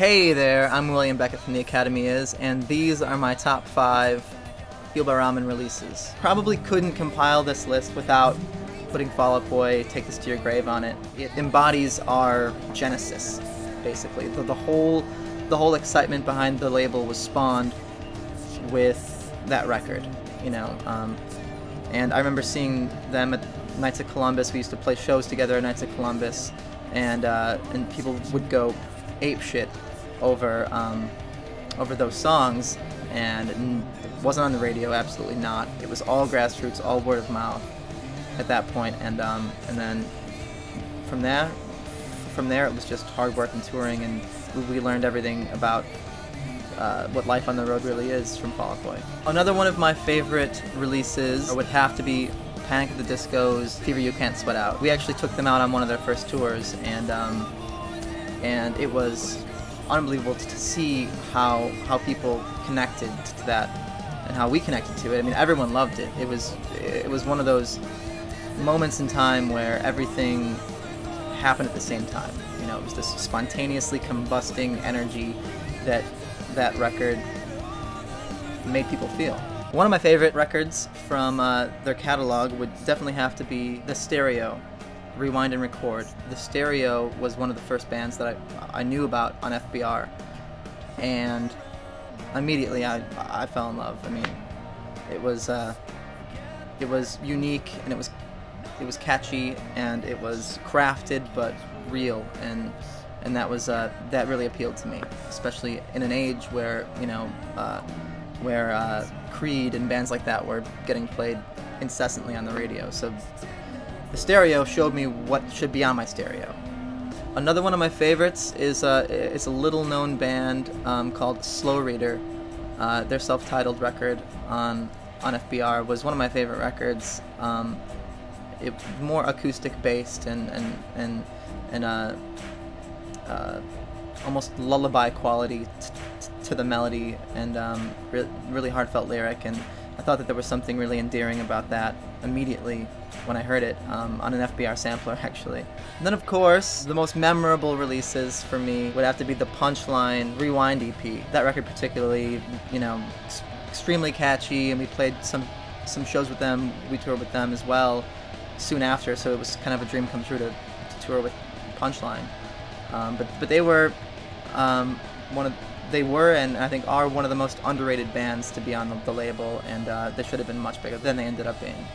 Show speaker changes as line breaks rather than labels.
Hey there, I'm William Beckett from The Academy Is, and these are my top 5 Fueled by Ramen releases. Probably couldn't compile this list without putting Fall Out Boy, Take This to Your Grave on it. It embodies our genesis, basically. The whole excitement behind the label was spawned with that record, you know. And I remember seeing them at Nights at Columbus. We used to play shows together at Nights at Columbus, and people would go apeshit over those songs, and it wasn't on the radio, absolutely not. It was all grassroots, all word of mouth at that point, and then from there it was just hard work and touring, and we learned everything about what life on the road really is from Fall Out Boy. Another one of my favorite releases would have to be Panic at the Disco's Fever You Can't Sweat Out. We actually took them out on one of their first tours, and it was unbelievable to see how people connected to that and how we connected to it. I mean, everyone loved it. It was one of those moments in time where everything happened at the same time. You know, it was this spontaneously combusting energy that record made people feel. One of my favorite records from their catalog would definitely have to be The Stereo, Rewind and Record. The Stereo was one of the first bands that I knew about on FBR, and immediately I fell in love. I mean, it was unique, and it was catchy, and it was crafted but real, and that really appealed to me, especially in an age where, you know, where Creed and bands like that were getting played incessantly on the radio. So The Stereo showed me what should be on my stereo. Another one of my favorites is it's a little-known band called Slowreader. Their self-titled record on FBR was one of my favorite records. It more acoustic-based and almost lullaby quality to the melody, and really heartfelt lyric, and I thought that there was something really endearing about that immediately when I heard it on an FBR sampler, actually. And then, of course, the most memorable releases for me would have to be the Punchline Rewind EP. That record particularly, you know, extremely catchy, and we played some shows with them. We toured with them as well soon after, so it was kind of a dream come true to tour with Punchline. But they were and I think are one of the most underrated bands to be on the label, and they should have been much bigger than they ended up being.